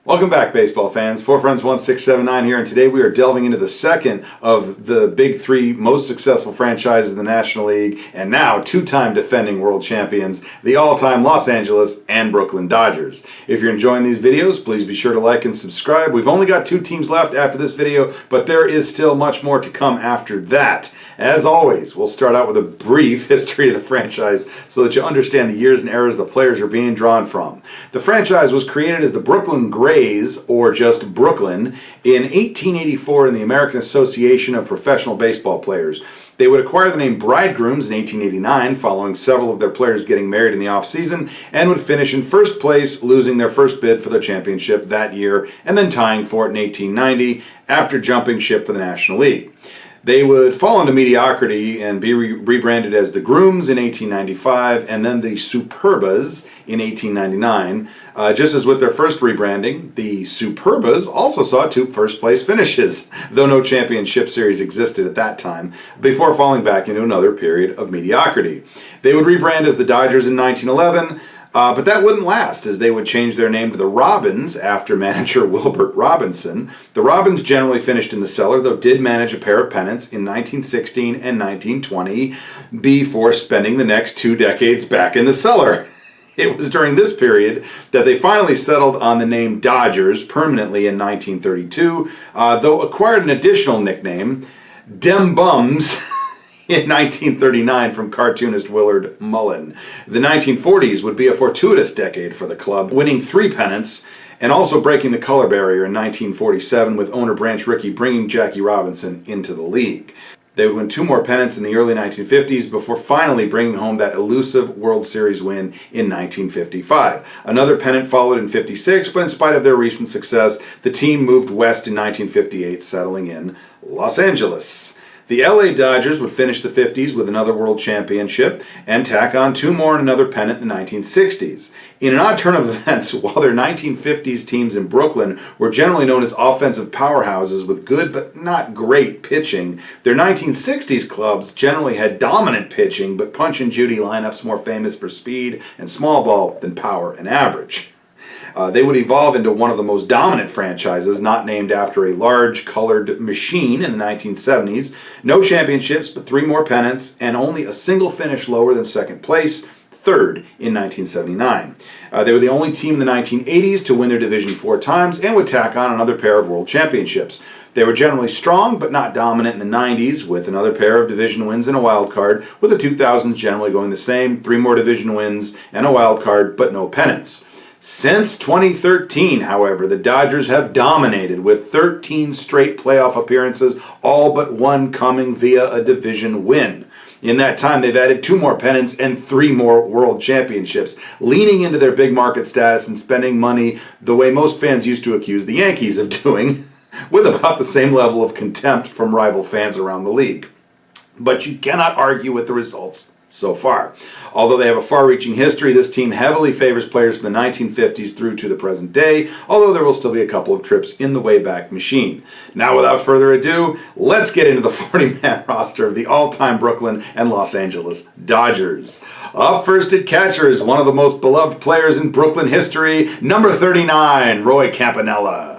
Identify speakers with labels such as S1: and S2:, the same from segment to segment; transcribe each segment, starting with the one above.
S1: Welcome back, baseball fans. Four Friends 1679 here, and today we are delving into the second of the big three most successful franchises in the National League, and now two-time defending world champions, the all-time Los Angeles and Brooklyn Dodgers. If you're enjoying these videos, please be sure to like and subscribe. We've only got two teams left after this video, but there is still much more to come after that. As always, we'll start out with a brief history of the franchise so that you understand the years and eras the players are being drawn from. The franchise was created as the Brooklyn Grays, or just Brooklyn, in 1884 in the American Association of Professional Baseball Players. They would acquire the name Bridegrooms in 1889, following several of their players getting married in the offseason, and would finish in first place, losing their first bid for the championship that year, and then tying for it in 1890 after jumping ship for the National League. They would fall into mediocrity and be rebranded as the Grooms in 1895 and then the Superbas in 1899. Just as with their first rebranding, the Superbas also saw two first-place finishes, though no championship series existed at that time, before falling back into another period of mediocrity. They would rebrand as the Dodgers in 1911, but that wouldn't last, as they would change their name to the Robins after manager Wilbert Robinson. The Robins generally finished in the cellar, though did manage a pair of pennants in 1916 and 1920 before spending the next 2 decades back in the cellar. It was during this period that they finally settled on the name Dodgers permanently in 1932, though acquired an additional nickname, Dem Bums, in 1939 from cartoonist Willard Mullen. The 1940s would be a fortuitous decade for the club, winning 3 pennants and also breaking the color barrier in 1947 with owner Branch Rickey bringing Jackie Robinson into the league. They would win 2 more pennants in the early 1950s before finally bringing home that elusive World Series win in 1955. Another pennant followed in 56, but in spite of their recent success, the team moved west in 1958, settling in Los Angeles. The LA Dodgers would finish the 50s with another world championship and tack on 2 more and another pennant in the 1960s. In an odd turn of events, while their 1950s teams in Brooklyn were generally known as offensive powerhouses with good but not great pitching, their 1960s clubs generally had dominant pitching but punch and Judy lineups more famous for speed and small ball than power and average. They would evolve into one of the most dominant franchises, not named after a large colored machine in the 1970s. No championships, but 3 more pennants, and only a single finish lower than second place, third in 1979. They were the only team in the 1980s to win their division 4 times and would tack on another pair of world championships. They were generally strong but not dominant in the 90s, with another pair of division wins and a wild card, with the 2000s generally going the same, 3 more division wins and a wild card, but no pennants. Since 2013, however, the Dodgers have dominated with 13 straight playoff appearances, all but one coming via a division win. In that time, they've added 2 more pennants and 3 more world championships, leaning into their big market status and spending money the way most fans used to accuse the Yankees of doing, with about the same level of contempt from rival fans around the league. But you cannot argue with the results so far. Although they have a far-reaching history, this team heavily favors players from the 1950s through to the present day, although there will still be a couple of trips in the Wayback Machine. Now, without further ado, let's get into the 40-man roster of the all-time Brooklyn and Los Angeles Dodgers. Up first at catcher is one of the most beloved players in Brooklyn history, number 39, Roy Campanella.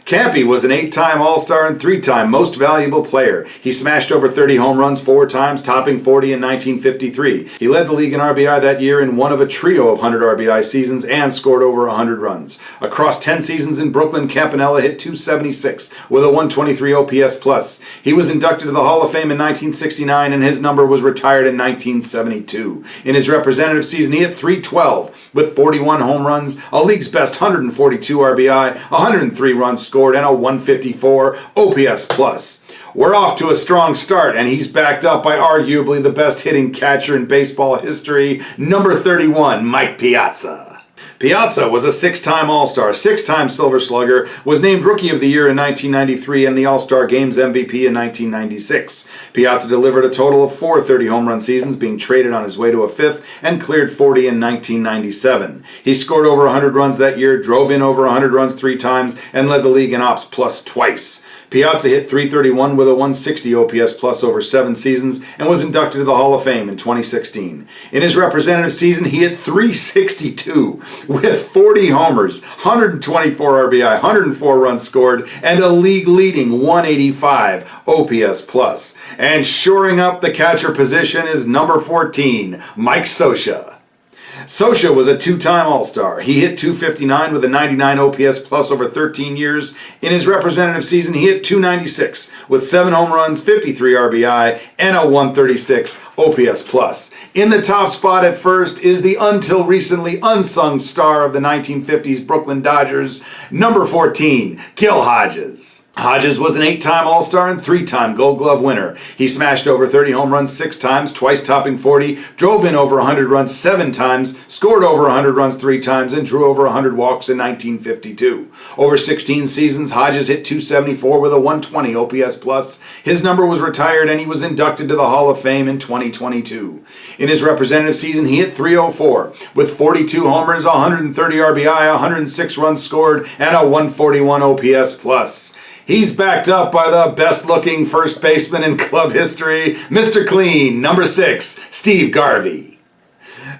S1: Campy was an 8-time All-Star and 3-time Most Valuable Player. He smashed over 30 home runs 4 times, topping 40 in 1953. He led the league in RBI that year in one of a trio of 100 RBI seasons and scored over 100 runs. Across 10 seasons in Brooklyn, Campanella hit .276 with a 123 OPS+. He was inducted to the Hall of Fame in 1969 and his number was retired in 1972. In his representative season, he hit .312 with 41 home runs, a league's best 142 RBI, 103 runs scored, and a 154 OPS+. We're off to a strong start, and he's backed up by arguably the best hitting catcher in baseball history, number 31, Mike Piazza. Piazza was a 6-time All-Star, 6-time Silver Slugger, was named Rookie of the Year in 1993 and the All-Star Games MVP in 1996. Piazza delivered a total of 4 30-home run seasons, being traded on his way to a 5th and cleared 40 in 1997. He scored over 100 runs that year, drove in over 100 runs 3 times, and led the league in ops plus twice. Piazza hit .331 with a 160 OPS plus over 7 seasons and was inducted to the Hall of Fame in 2016. In his representative season, he hit .362 with 40 homers, 124 RBI, 104 runs scored, and a league-leading 185 OPS plus. And shoring up the catcher position is number 14, Mike Scioscia. Scioscia was a two-time All-Star. He hit .259 with a 99 OPS plus over 13 years. In his representative season, he hit .296 with 7 home runs, 53 RBI, and a 136 OPS plus. In the top spot at first is the until recently unsung star of the 1950s Brooklyn Dodgers, number 14, Gil Hodges. Hodges was an 8-time All-Star and 3-time Gold Glove winner. He smashed over 30 home runs 6 times, twice topping 40, drove in over 100 runs 7 times, scored over 100 runs 3 times, and drew over 100 walks in 1952. Over 16 seasons, Hodges hit .274 with a 120 OPS plus. His number was retired and he was inducted to the Hall of Fame in 2022. In his representative season, he hit .304 with 42 homers, 130 RBI, 106 runs scored, and a 141 OPS plus. He's backed up by the best-looking first baseman in club history, Mr. Clean, number 6, Steve Garvey.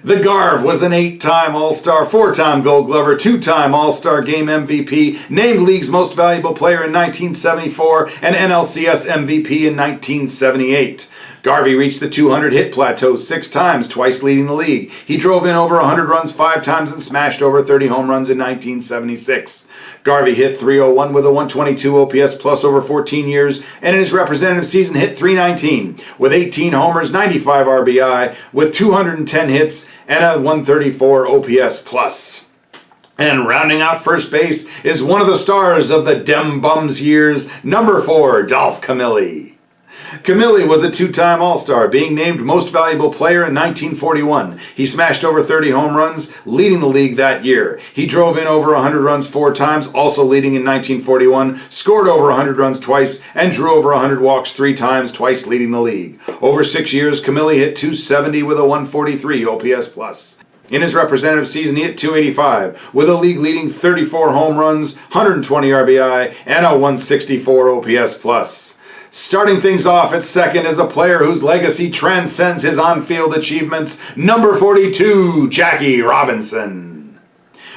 S1: The Garv was an 8-time All-Star, 4-time Gold Glover, 2-time All-Star Game MVP, named League's Most Valuable Player in 1974, and NLCS MVP in 1978. Garvey reached the 200-hit plateau 6 times, twice leading the league. He drove in over 100 runs 5 times and smashed over 30 home runs in 1976. Garvey hit .301 with a 122 OPS plus over 14 years, and in his representative season hit .319 with 18 homers, 95 RBI, with 210 hits and a 134 OPS plus. And rounding out first base is one of the stars of the Dem Bums years, number 4, Dolph Camilli. Camilli was a 2-time All-Star, being named Most Valuable Player in 1941. He smashed over 30 home runs, leading the league that year. He drove in over 100 runs 4 times, also leading in 1941, scored over 100 runs twice, and drew over 100 walks 3 times, twice leading the league. Over 6 years, Camilli hit .270 with a 143 OPS plus. In his representative season, he hit .285 with a league-leading 34 home runs, 120 RBI, and a 164 OPS plus. Starting things off at second is a player whose legacy transcends his on-field achievements, number 42, Jackie Robinson.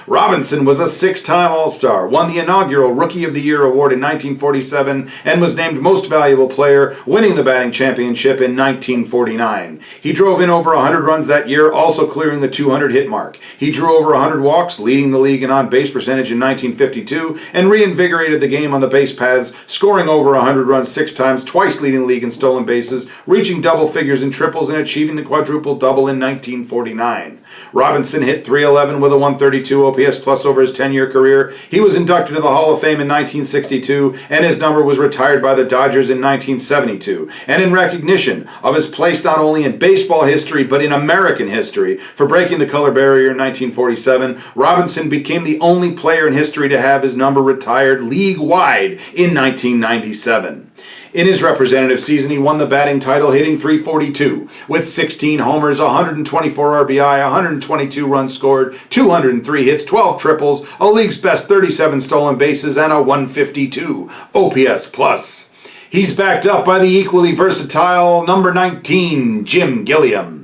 S1: Robinson was a 6-time All-Star, won the inaugural Rookie of the Year award in 1947, and was named Most Valuable Player, winning the batting championship in 1949. He drove in over 100 runs that year, also clearing the 200-hit mark. He drew over 100 walks, leading the league in on-base percentage in 1952, and reinvigorated the game on the base paths, scoring over 100 runs 6 times, twice leading the league in stolen bases, reaching double figures in triples, and achieving the quadruple double in 1949. Robinson hit .311 with a 132 OPS plus over his 10-year career. He was inducted to the Hall of Fame in 1962, and his number was retired by the Dodgers in 1972. And in recognition of his place not only in baseball history, but in American history, for breaking the color barrier in 1947, Robinson became the only player in history to have his number retired league-wide in 1997. In his representative season, he won the batting title, hitting .342 with 16 homers, 124 RBI, 122 runs scored, 203 hits, 12 triples, a league's best 37 stolen bases, and a 152 OPS plus. He's backed up by the equally versatile number 19, Jim Gilliam.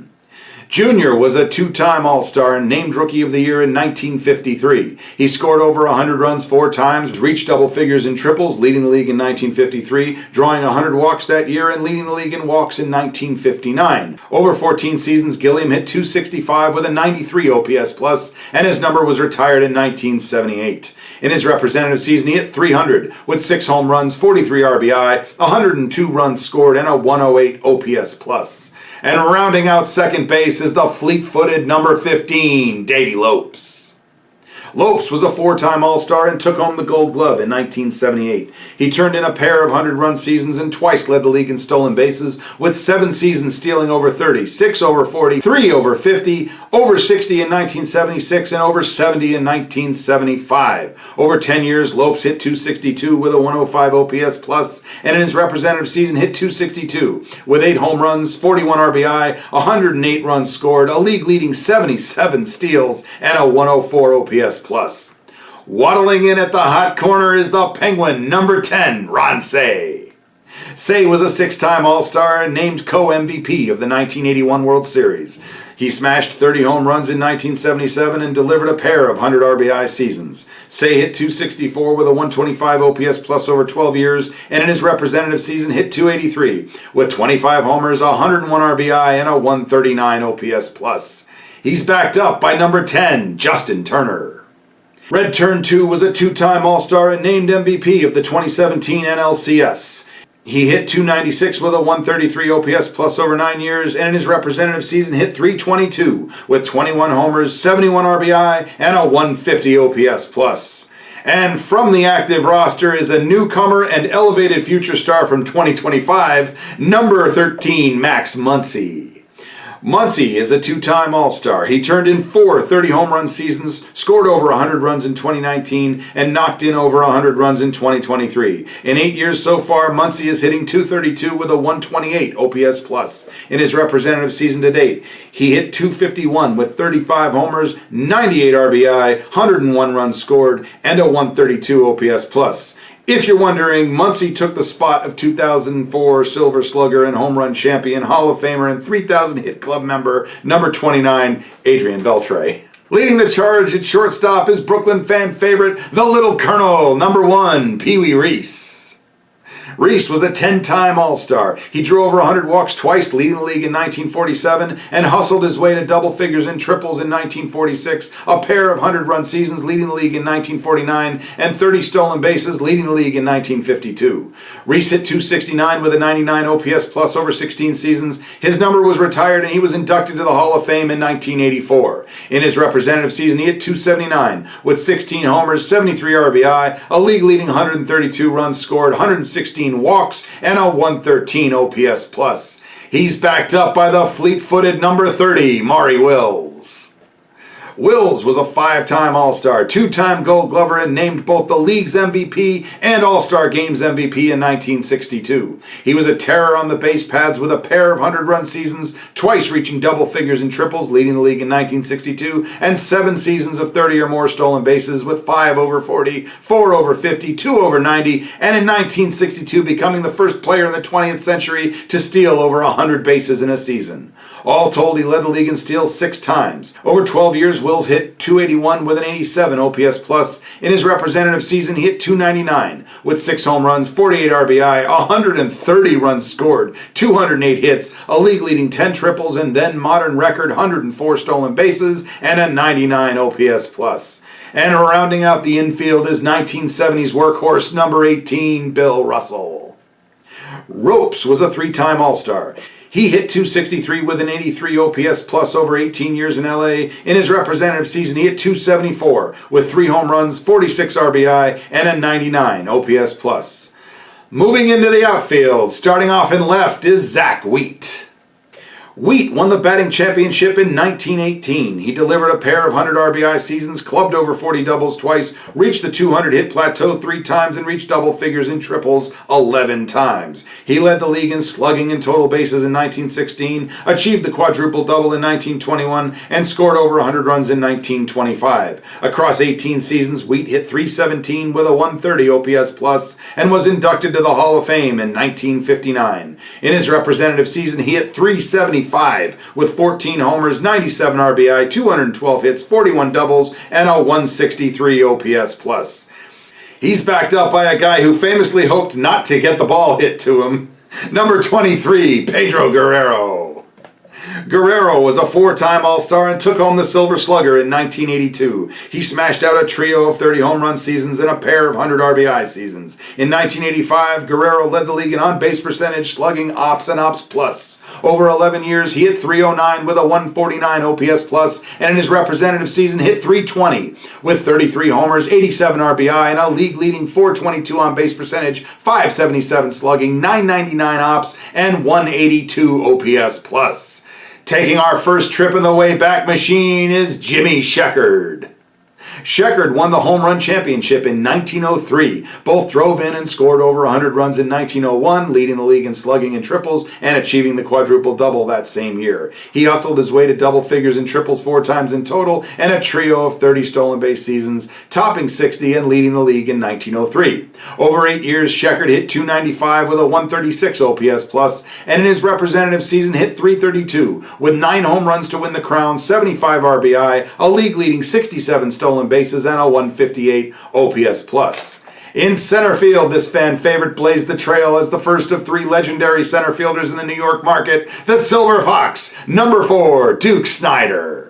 S1: Jr. was a 2-time All-Star and named Rookie of the Year in 1953. He scored over 100 runs 4 times, reached double figures in triples, leading the league in 1953, drawing 100 walks that year and leading the league in walks in 1959. Over 14 seasons, Gilliam hit .265 with a 93 OPS plus, and his number was retired in 1978. In his representative season, he hit .300 with 6 home runs, 43 RBI, 102 runs scored, and a 108 OPS plus. And rounding out second base is the fleet-footed number 15, Davey Lopes. Lopes was a 4-time All-Star and took home the Gold Glove in 1978. He turned in a pair of 100-run seasons and twice led the league in stolen bases, with 7 seasons stealing over 30, 6 over 40, 3 over 50, over 60 in 1976, and over 70 in 1975. Over 10 years, Lopes hit .262 with a 105 OPS plus, and in his representative season hit .262 with 8 home runs, 41 RBI, 108 runs scored, a league-leading 77 steals, and a 104 OPS plus. Waddling in at the hot corner is the Penguin, number 10, Ron Cey. Cey was a 6-time All-Star and named co-MVP of the 1981 World Series. He smashed 30 home runs in 1977 and delivered a pair of 100 RBI seasons. Cey hit .264 with a 125 OPS plus over 12 years, and in his representative season hit .283 with 25 homers, 101 RBI, and a 139 OPS plus. He's backed up by number 10, Justin Turner. Red Turn 2 was a 2-time All-Star and named MVP of the 2017 NLCS. He hit .296 with a 133 OPS plus over 9 years, and in his representative season hit .322 with 21 homers, 71 RBI, and a 150 OPS plus. And from the active roster is a newcomer and elevated future star from 2025, number 13, Max Muncy. Muncy is a 2-time All-Star. He turned in 4 30-home run seasons, scored over 100 runs in 2019, and knocked in over 100 runs in 2023. In 8 years so far, Muncy is hitting .232 with a 128 OPS plus. In his representative season to date, he hit .251 with 35 homers, 98 RBI, 101 runs scored, and a 132 OPS plus. If you're wondering, Muncy took the spot of 2004 Silver Slugger and home run champion, Hall of Famer, and 3,000 hit club member, number 29, Adrian Beltre. Leading the charge at shortstop is Brooklyn fan favorite, the Little Colonel, number 1, Pee Wee Reese. Reese was a 10-time All-Star. He drew over 100 walks twice, leading the league in 1947, and hustled his way to double figures and triples in 1946, a pair of 100-run seasons, leading the league in 1949, and 30 stolen bases, leading the league in 1952. Reese hit .269 with a 99 OPS plus over 16 seasons. His number was retired, and he was inducted to the Hall of Fame in 1984. In his representative season, he hit .279 with 16 homers, 73 RBI, a league-leading 132 runs scored, 116 walks, and a 113 OPS plus. He's backed up by the fleet-footed number 30, Maury Wills. Wills was a 5-time All-Star, 2-time Gold Glover, and named both the league's MVP and All-Star Games MVP in 1962. He was a terror on the base paths with a pair of 100-run seasons, twice reaching double figures in triples, leading the league in 1962, and 7 seasons of 30 or more stolen bases with 5 over 40, 4 over 50, 2 over 90, and in 1962 becoming the first player in the 20th century to steal over 100 bases in a season. All told, he led the league in steals 6 times. Over 12 years, Wills hit .281 with an 87 OPS plus. In his representative season, he hit .299 with 6 home runs, 48 RBI, 130 runs scored, 208 hits, a league-leading 10 triples, and then modern record 104 stolen bases, and a 99 OPS plus. And rounding out the infield is 1970s workhorse number 18, Bill Russell. Ropes was a 3-time All-Star. He hit .263 with an 83 OPS plus over 18 years in LA. In his representative season, he hit .274 with 3 home runs, 46 RBI, and a 99 OPS plus. Moving into the outfield, starting off in left is Zach Wheat. Wheat won the batting championship in 1918. He delivered a pair of 100 RBI seasons, clubbed over 40 doubles twice, reached the 200-hit plateau 3 times, and reached double figures in triples 11 times. He led the league in slugging and total bases in 1916, achieved the quadruple-double in 1921, and scored over 100 runs in 1925. Across 18 seasons, Wheat hit .317 with a 130 OPS plus and was inducted to the Hall of Fame in 1959. In his representative season, he hit .375 with 14 homers, 97 RBI, 212 hits, 41 doubles, and a 163 OPS plus. He's backed up by a guy who famously hoped not to get the ball hit to him. Number 23, Pedro Guerrero. Guerrero was a 4-time All-Star and took home the Silver Slugger in 1982. He smashed out a trio of 30 home run seasons and a pair of 100 RBI seasons. In 1985, Guerrero led the league in on-base percentage, slugging, ops, and ops plus. Over 11 years, he hit .309 with a 149 OPS plus, and in his representative season hit .320 with 33 homers, 87 RBI, and a league-leading .422 on-base percentage, .577 slugging, .999 ops, and 182 OPS plus. Taking our first trip in the Wayback Machine is Jimmy Sheckard. Sheckard won the home run championship in 1903. Both drove in and scored over 100 runs in 1901, leading the league in slugging and triples and achieving the quadruple double that same year. He hustled his way to double figures in triples 4 times in total and a trio of 30 stolen base seasons, topping 60 and leading the league in 1903. Over 8 years, Sheckard hit .295 with a 136 OPS plus, and in his representative season hit .332 with 9 home runs to win the crown, 75 RBI, a league-leading 67 stolen bases, and a 158 OPS plus. In center field, this fan favorite blazed the trail as the first of 3 legendary center fielders in the New York market, the Silver Fox, number 4, Duke Snider.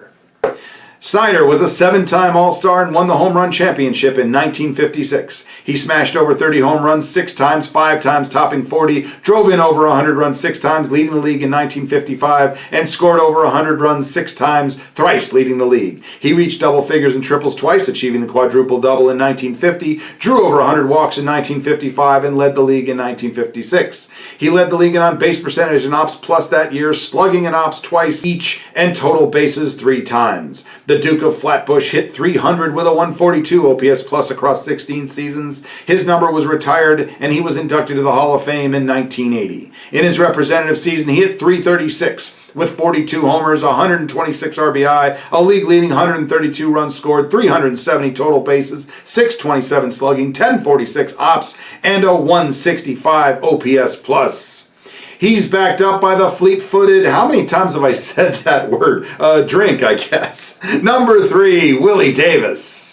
S1: Snider was a 7-time All-Star and won the home run championship in 1956. He smashed over 30 home runs 6 times, 5 times topping 40, drove in over 100 runs 6 times, leading the league in 1955, and scored over 100 runs 6 times, thrice leading the league. He reached double figures in triples twice, achieving the quadruple double in 1950, drew over 100 walks in 1955, and led the league in 1956. He led the league in on-base percentage and ops plus that year, slugging and ops twice each, and total bases 3 times. The Duke of Flatbush hit .300 with a 142 OPS plus across 16 seasons. His number was retired, and he was inducted to the Hall of Fame in 1980. In his representative season, he hit .336 with 42 homers, 126 RBI, a league-leading 132 runs scored, 370 total bases, 627 slugging, 1046 ops, and a 165 OPS plus. He's backed up by the fleet-footed, how many times have I said that word? Drink, I guess. Number 3, Willie Davis.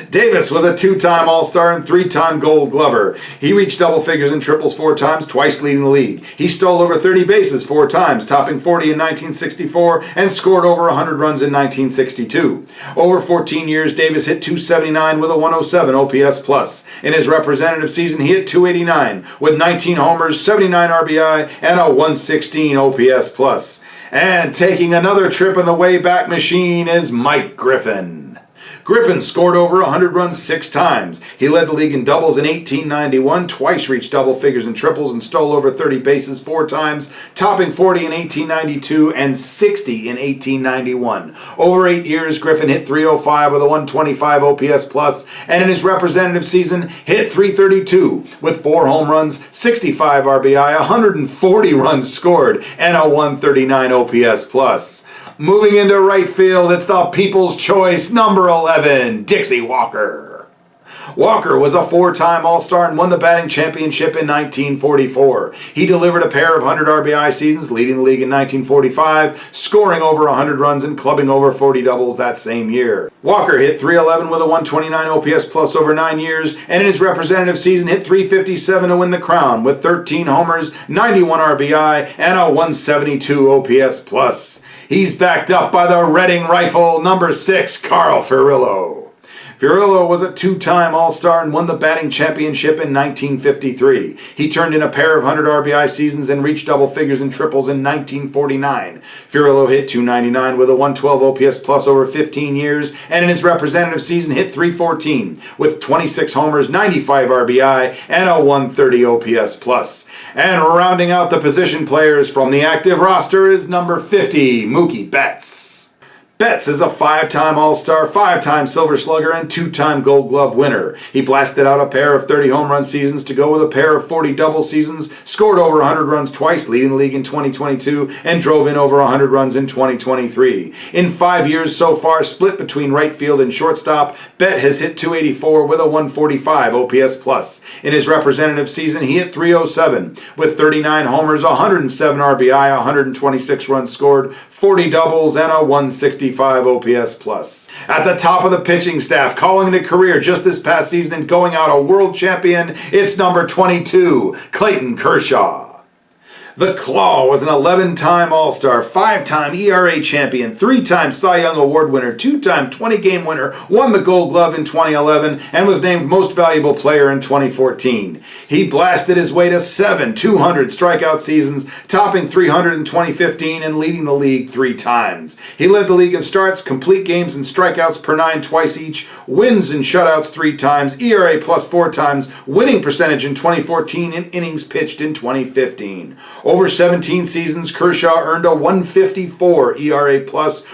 S1: Davis was a 2-time All-Star and 3-time Gold Glover. He reached double figures in triples 4 times, twice leading the league. He stole over 30 bases 4 times, topping 40 in 1964, and scored over 100 runs in 1962. Over 14 years, Davis hit .279 with a 107 OPS plus. In his representative season, he hit .289 with 19 homers, 79 RBI, and a 116 OPS plus. And taking another trip in the Wayback Machine is Mike Griffin. Griffin scored over 100 runs 6 times. He led the league in doubles in 1891, twice reached double figures in triples, and stole over 30 bases 4 times, topping 40 in 1892 and 60 in 1891. Over 8 years, Griffin hit .305 with a 125 OPS plus, and in his representative season, hit .332 with 4 home runs, 65 RBI, 140 runs scored, and a 139 OPS plus. Moving into right field, it's the People's Choice, number 11, Dixie Walker. Walker was a 4-time All-Star and won the batting championship in 1944. He delivered a pair of 100 RBI seasons, leading the league in 1945, scoring over 100 runs and clubbing over 40 doubles that same year. Walker hit .311 with a 129 OPS plus over 9 years, and in his representative season hit .357 to win the crown with 13 homers, 91 RBI, and a 172 OPS plus. He's backed up by the Reading Rifle, number 6, Carl Furillo. Furillo was a 2-time All-Star and won the batting championship in 1953. He turned in a pair of 100 RBI seasons and reached double figures in triples in 1949. Furillo hit .299 with a 112 OPS plus over 15 years, and in his representative season hit .314 with 26 homers, 95 RBI, and a 130 OPS plus. And rounding out the position players from the active roster is number 50, Mookie Betts. Betts is a 5-time All-Star, 5-time Silver Slugger, and 2-time Gold Glove winner. He blasted out a pair of 30 home run seasons to go with a pair of 40 double seasons, scored over 100 runs twice, leading the league in 2022, and drove in over 100 runs in 2023. In 5 years so far, split between right field and shortstop, Betts has hit .284 with a 145 OPS plus. In his representative season, he hit .307 with 39 homers, 107 RBI, 126 runs scored, 40 doubles, and a 165 OPS plus. At the top of the pitching staff, calling it a career just this past season and going out a world champion, it's number 22, Clayton Kershaw. The Claw was an 11-time All-Star, 5-time ERA champion, 3-time Cy Young Award winner, 2-time 20-game winner, won the Gold Glove in 2011, and was named Most Valuable Player in 2014. He blasted his way to 7 200 strikeout seasons, topping 300 in 2015 and leading the league 3 times. He led the league in starts, complete games, and strikeouts per 9 twice each, wins and shutouts 3 times, ERA plus 4 times, winning percentage in 2014, and innings pitched in 2015. Over 17 seasons, Kershaw earned a 1.54 ERA+,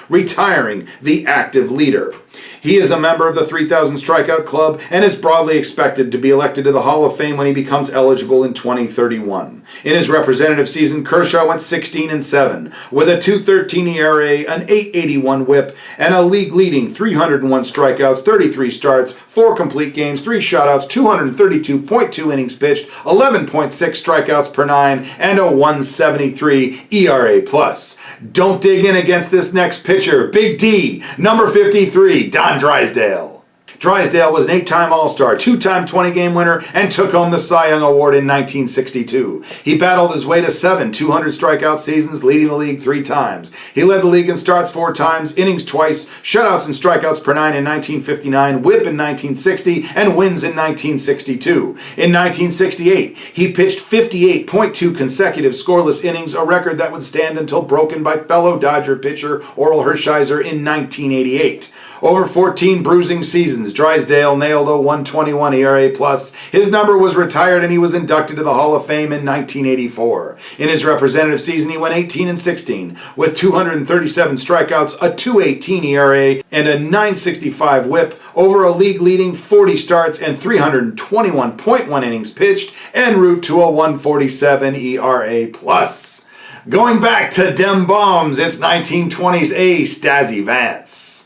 S1: retiring the active leader. He is a member of the 3,000 Strikeout Club and is broadly expected to be elected to the Hall of Fame when he becomes eligible in 2031. In his representative season, Kershaw went 16-7 with a 2.13 ERA, an 8.81 WHIP, and a league-leading 301 strikeouts, 33 starts, 4 complete games, 3 shutouts, 232.2 innings pitched, 11.6 strikeouts per 9, and a 1.73 ERA+. Don't dig in against this next pitcher, Big D, number 53, Don Drysdale. Drysdale was an 8-time All-Star, 2-time 20-game winner, and took home the Cy Young Award in 1962. He battled his way to 7 200-strikeout seasons, leading the league 3 times. He led the league in starts 4 times, innings twice, shutouts and strikeouts per 9 in 1959, whip in 1960, and wins in 1962. In 1968, he pitched 58.2 consecutive scoreless innings, a record that would stand until broken by fellow Dodger pitcher Orel Hershiser in 1988. Over 14 bruising seasons, Drysdale nailed a 1.21 ERA+. His number was retired and he was inducted to the Hall of Fame in 1984. In his representative season, he went 18-16 with 237 strikeouts, a 2.18 ERA, and a 9.65 WHIP over a league-leading 40 starts and 321.1 innings pitched, en route to a 1.47 ERA+. Going back to dem bombs, it's 1920s ace Stazzy Vance.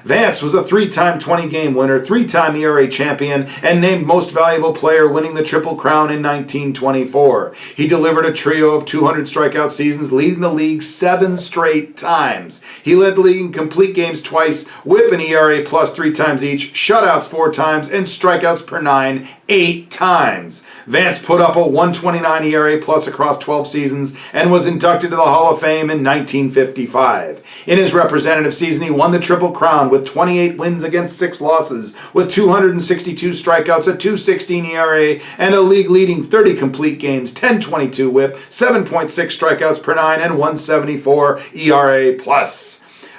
S1: Vance was a 3-time 20-game winner, 3-time ERA champion, and named Most Valuable Player, winning the Triple Crown in 1924. He delivered a trio of 200 strikeout seasons, leading the league 7 straight times. He led the league in complete games twice, whip and ERA+ 3 times each, shutouts 4 times, and strikeouts per 9 8 times. Vance put up a 1.29 ERA+ across 12 seasons and was inducted to the Hall of Fame in 1955. In his representative season, he won the Triple Crown with 28 wins against 6 losses, with 262 strikeouts, a 2.16 ERA, and a league-leading 30 complete games, 10.22 WHIP, 7.6 strikeouts per 9, and 1.74 ERA+.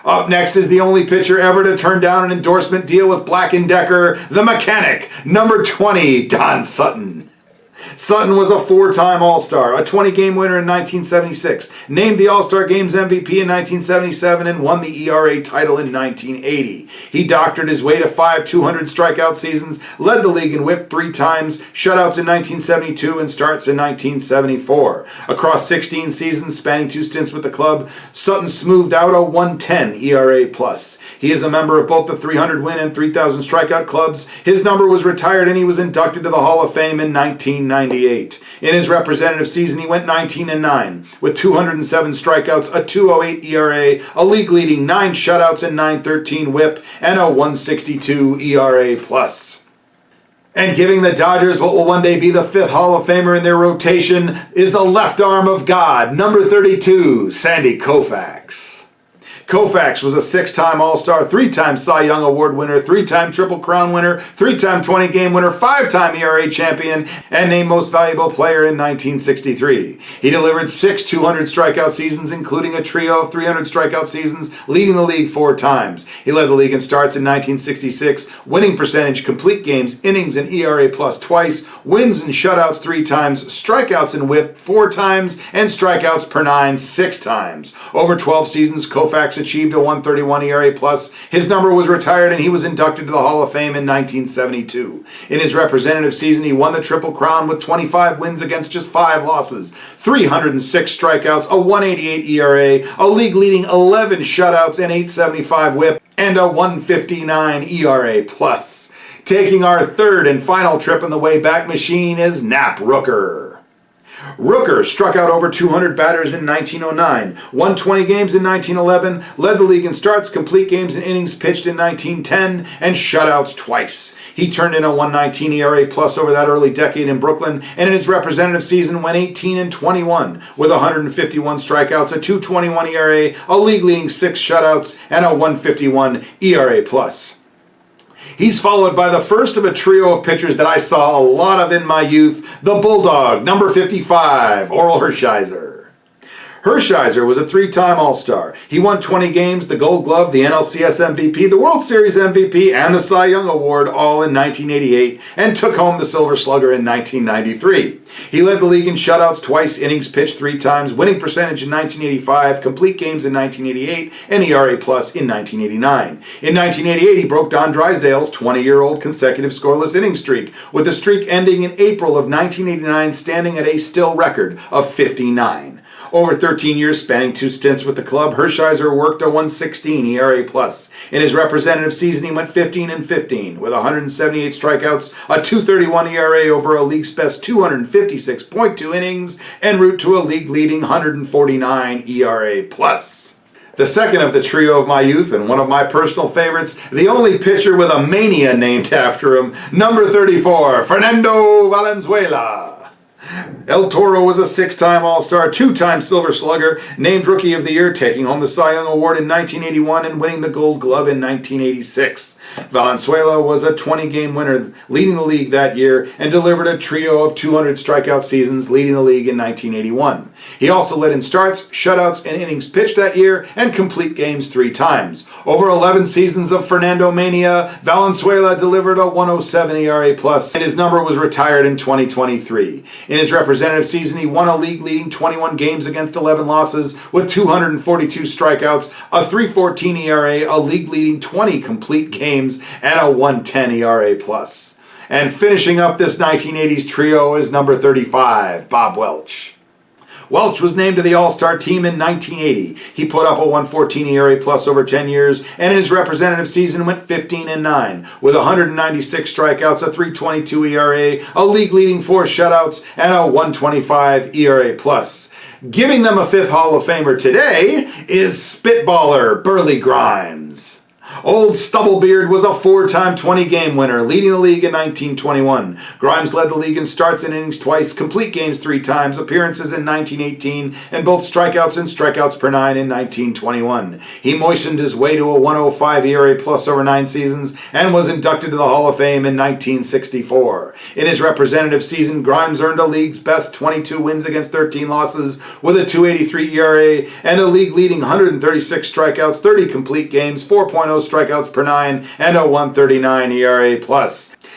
S1: Up next is the only pitcher ever to turn down an endorsement deal with Black & Decker, the mechanic, number 20, Don Sutton. Sutton was a 4-time All-Star, a 20-game winner in 1976, named the All-Star Games MVP in 1977, and won the ERA title in 1980. He doctored his way to 5 200-strikeout seasons, led the league in whip 3 times, shutouts in 1972, and starts in 1974. Across 16 seasons spanning 2 stints with the club, Sutton smoothed out a 1.10 ERA+. He is a member of both the 300-win and 3,000 strikeout clubs. His number was retired and he was inducted to the Hall of Fame in 1998. In his representative season, he went 19-9 with 207 strikeouts, a 2.08 ERA, a league-leading 9 shutouts and 9.13 WHIP, and a 1.62 ERA+. And giving the Dodgers what will one day be the 5th Hall of Famer in their rotation is the left arm of God, number 32, Sandy Koufax. Koufax was a 6-time All-Star, 3-time Cy Young Award winner, 3-time Triple Crown winner, 3-time 20-game winner, 5-time ERA champion, and named Most Valuable Player in 1963. He delivered 6 200-strikeout seasons, including a trio of 300 strikeout seasons, leading the league 4 times. He led the league in starts in 1966, winning percentage, complete games, innings, and ERA+ twice, wins and shutouts 3 times, strikeouts and whip 4 times, and strikeouts per 9 6 times. Over 12 seasons, Koufax achieved a 1.31 ERA+. His number was retired and he was inducted to the Hall of Fame in 1972. In his representative season, he won the Triple Crown with 25 wins against just 5 losses, 306 strikeouts, a 1.88 ERA, a league-leading 11 shutouts, and 8.75 WHIP, and a 1.59 ERA+. Taking our third and final trip in the Wayback Machine is Nap Rooker. Rooker struck out over 200 batters in 1909, won 20 games in 1911, led the league in starts, complete games, and innings pitched in 1910, and shutouts twice. He turned in a 1.19 ERA+ over that early decade in Brooklyn, and in his representative season went 18-21 with 151 strikeouts, a 2.21 ERA, a league-leading 6 shutouts, and a 1.51 ERA+. He's followed by the first of a trio of pitchers that I saw a lot of in my youth, the Bulldog, number 55, Orel Hershiser. Hershiser was a three-time All-Star. He won 20 games, the Gold Glove, the NLCS MVP, the World Series MVP, and the Cy Young Award all in 1988 and took home the Silver Slugger in 1993. He led the league in shutouts twice, innings pitched three times, winning percentage in 1985, complete games in 1988, and ERA plus in 1989. In 1988, he broke Don Drysdale's 20-year-old consecutive scoreless inning streak, with the streak ending in April of 1989, standing at a still record of 59. Over 13 years, spanning two stints with the club, Hershiser worked a 1.16 ERA+. In his representative season, he went 15-15 with 178 strikeouts, a 2.31 ERA over a league's best 256.2 innings, en route to a league-leading 149 ERA+. The second of the trio of my youth and one of my personal favorites, the only pitcher with a mania named after him, number 34, Fernando Valenzuela. El Toro was a six-time All-Star, two-time Silver Slugger, named Rookie of the Year, taking home the Cy Young Award in 1981 and winning the Gold Glove in 1986. Valenzuela was a 20-game winner, leading the league that year, and delivered a trio of 200 strikeout seasons, leading the league in 1981. He also led in starts, shutouts, and innings pitched that year, and complete games three times. Over 11 seasons of Fernando Mania, Valenzuela delivered a 1.07 ERA+, and his number was retired in 2023. In his representative season, he won a league-leading 21 games against 11 losses with 242 strikeouts, a 3.14 ERA, a league-leading 20 complete games, and a 1.10 ERA+. And finishing up this 1980s trio is number 35, Bob Welch. Welch was named to the All-Star team in 1980. He put up a 1.14 ERA+ over 10 years, and in his representative season went 15-9 with 196 strikeouts, a 3.22 ERA, a league-leading 4 shutouts, and a 1.25 ERA+. Giving them a fifth Hall of Famer today is Spitballer Burley Grimes. Old Stubblebeard was a four-time 20-game winner, leading the league in 1921. Grimes led the league in starts and innings twice, complete games three times, appearances in 1918, and both strikeouts and strikeouts per nine in 1921. He moistened his way to a 1.05 ERA+ over 9 seasons and was inducted to the Hall of Fame in 1964. In his representative season, Grimes earned a league's best 22 wins against 13 losses with a 2.83 ERA and a league-leading 136 strikeouts, 30 complete games, 4.0 strikeouts per nine, and a 1.39 ERA+.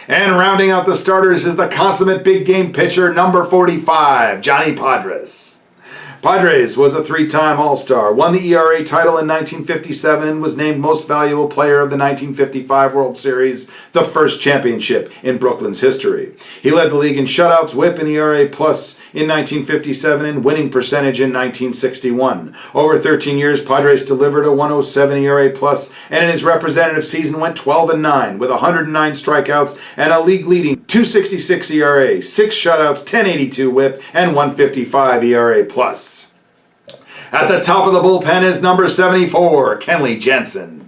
S1: And rounding out the starters is the consummate big game pitcher, number 45, Johnny Podres. Padres was a three-time All-Star, won the ERA title in 1957, and was named Most Valuable Player of the 1955 World Series, the first championship in Brooklyn's history. He led the league in shutouts, whip, and ERA+ in 1957, and winning percentage in 1961. Over 13 years, Padres delivered a 1.07 ERA+, and in his representative season went 12-9 with 109 strikeouts and a league-leading 2.66 ERA, 6 shutouts, 10.82 whip, and 1.55 ERA+. At the top of the bullpen is number 74, Kenley Jansen.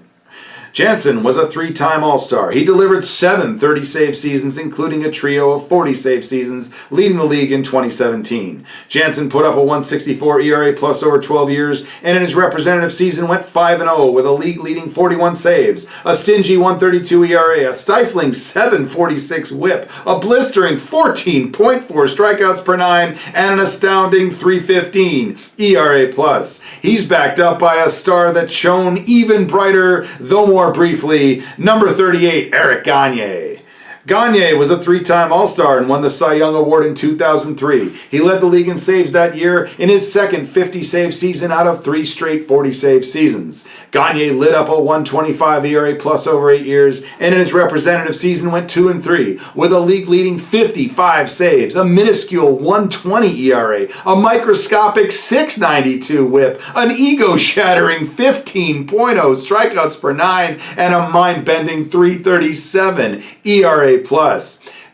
S1: Jansen was a three-time All-Star. He delivered 7 30-save seasons, including a trio of 40-save seasons, leading the league in 2017. Jansen put up a 1.64 ERA+ over 12 years, and in his representative season went 5-0 with a league-leading 41 saves, a stingy 1.32 ERA, a stifling 7.46 whip, a blistering 14.4 strikeouts per nine, and an astounding 3.15 ERA+. He's backed up by a star that shone even brighter, though more briefly, number 38, Eric Gagne. Gagne was a three-time All-Star and won the Cy Young Award in 2003. He led the league in saves that year in his second 50-save season out of 3 straight 40-save seasons. Gagne lit up a 1.25 ERA+ over 8 years, and in his representative season went 2-3 with a league-leading 55 saves, a minuscule 1.20 ERA, a microscopic 6.92 whip, an ego-shattering 15.0 strikeouts per nine, and a mind-bending 3.37 ERA+.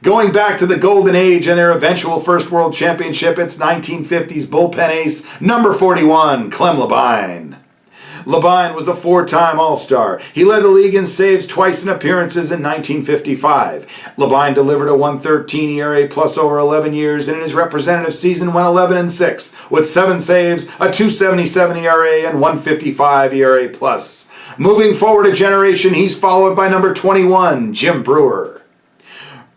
S1: Going back to the Golden Age and their eventual first World Championship, it's 1950s bullpen ace, number 41, Clem Labine. Labine was a 4-time All-Star. He led the league in saves twice in appearances in 1955. Labine delivered a 1.13 ERA+ over 11 years, and in his representative season went 11-6 with 7 saves, a 2.77 ERA, and 1.55 ERA+. Moving forward a generation, he's followed by number 21, Jim Brewer.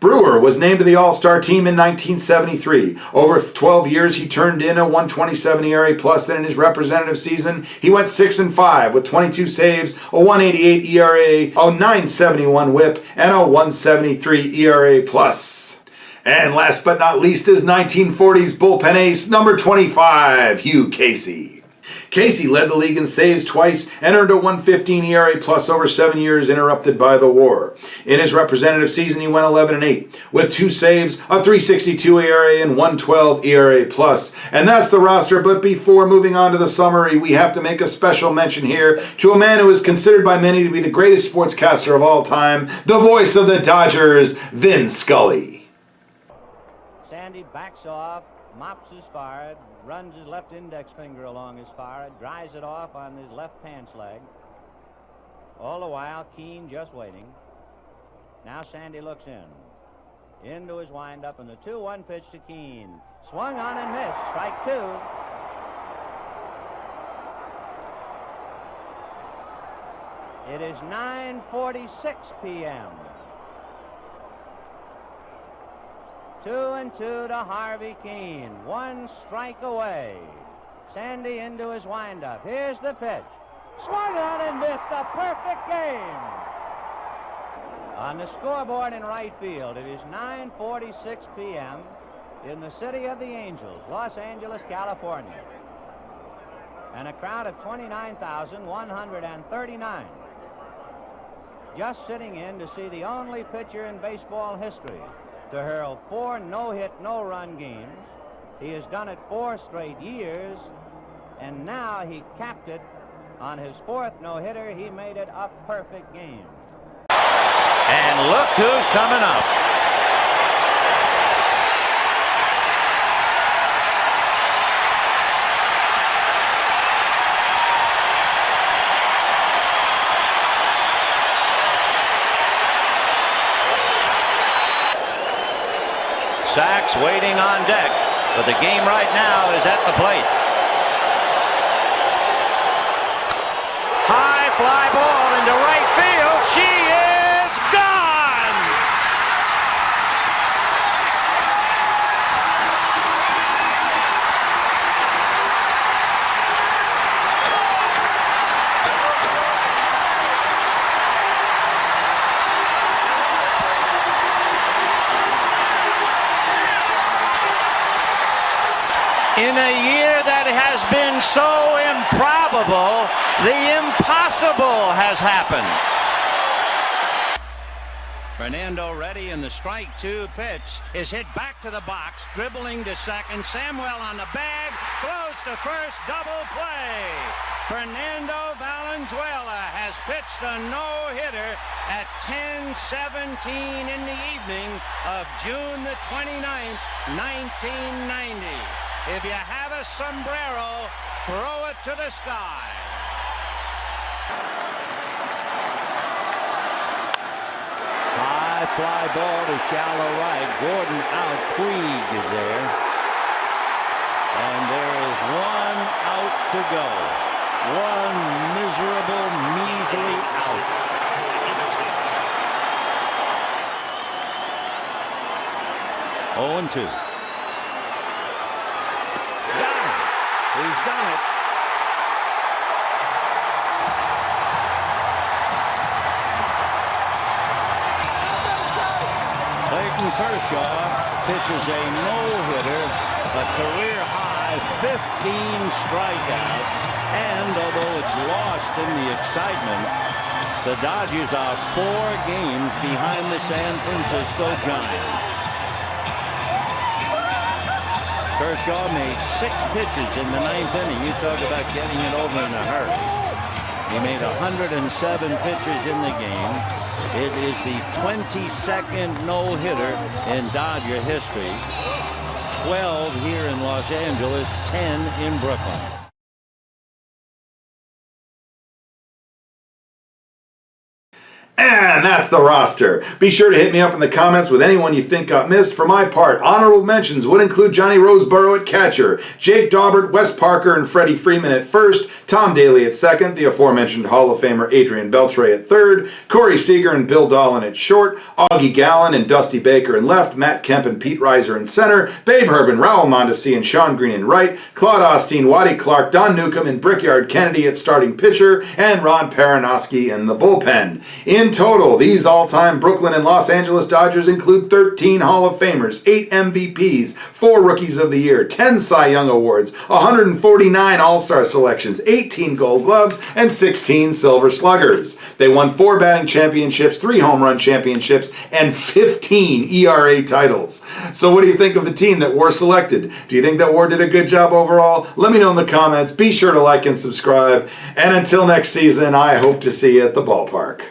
S1: Brewer was named to the All-Star team in 1973. Over 12 years, he turned in a 1.27 ERA plus, and in his representative season, he went 6-5 with 22 saves, a 1.88 ERA, a 9.71 WHIP, and a 1.73 ERA plus. And last but not least is 1940s bullpen ace number 25, Hugh Casey. Casey led the league in saves twice and earned a 1.15 ERA plus over 7 years interrupted by the war. In his representative season, he went 11-8 with 2 saves, a 3.62 ERA, and 1.12 ERA plus. And that's the roster, but before moving on to the summary, we have to make a special mention here to a man who is considered by many to be the greatest sportscaster of all time, the voice of the Dodgers, Vin Scully.
S2: Sandy backs off, mops his forehead, runs his left index finger along his forehead, dries it off on his left pants leg. All the while, Keane just waiting. Now Sandy looks in. Into his windup, and the 2-1 pitch to Keane. Swung on and missed. Strike 2. It is 9:46 p.m. 2-2 to Harvey Keane. 1 strike away. Sandy into his windup. Here's the pitch. Swung on and missed. A perfect game. On the scoreboard in right field, it is 9:46 p.m. in the city of the Angels, Los Angeles, California. And a crowd of 29,139 just sitting in to see the only pitcher in baseball history to hurl 4 no-hit, no-run games. He has done it 4 straight years, and now he capped it on his 4th no-hitter. He made it a perfect game.
S3: And look who's coming up. Sachs waiting on deck, but the game right now is at the plate. High fly ball into right field. She is gone! In a year that has been so improbable, the impossible has happened. Fernando ready, and the strike 2 pitch is hit back to the box, dribbling to second. Samuel on the bag, throws to first, double play. Fernando Valenzuela has pitched a no-hitter at 10:17 in the evening of June the 29th, 1990. If you have a sombrero, throw it to the sky.
S2: High fly ball to shallow right. Gordon out. Puig is there. And there is 1 out to go. 1 miserable, measly out. Oh, 0-2. He's done it. Clayton Kershaw pitches a no-hitter, a career-high 15 strikeouts, and although it's lost in the excitement, the Dodgers are 4 games behind the San Francisco Giants. Kershaw made 6 pitches in the 9th inning. You talk about getting it over in a hurry. He made 107 pitches in the game. It is the 22nd no-hitter in Dodger history. 12 here in Los Angeles, 10 in Brooklyn.
S1: And that's the roster. Be sure to hit me up in the comments with anyone you think got missed. For my part, honorable mentions would include Johnny Roseborough at catcher, Jake Daubert, Wes Parker, and Freddie Freeman at first, Tom Daly at second, the aforementioned Hall of Famer Adrian Beltre at third, Corey Seager and Bill Dahlin at short, Augie Gallen and Dusty Baker in left, Matt Kemp and Pete Reiser in center, Babe Herbin, Raul Mondesi, and Sean Green in right, Claude Osteen, Waddy Clark, Don Newcomb, and Brickyard Kennedy at starting pitcher, and Ron Paranowski in the bullpen. In total, these all-time Brooklyn and Los Angeles Dodgers include 13 Hall of Famers, 8 MVPs, 4 Rookies of the Year, 10 Cy Young Awards, 149 All-Star selections, 18 Gold Gloves, and 16 Silver Sluggers. They won 4 batting championships, 3 home run championships, and 15 ERA titles. So what do you think of the team that War selected? Do you think that War did a good job overall? Let me know in the comments. Be sure to like and subscribe. And until next season, I hope to see you at the ballpark.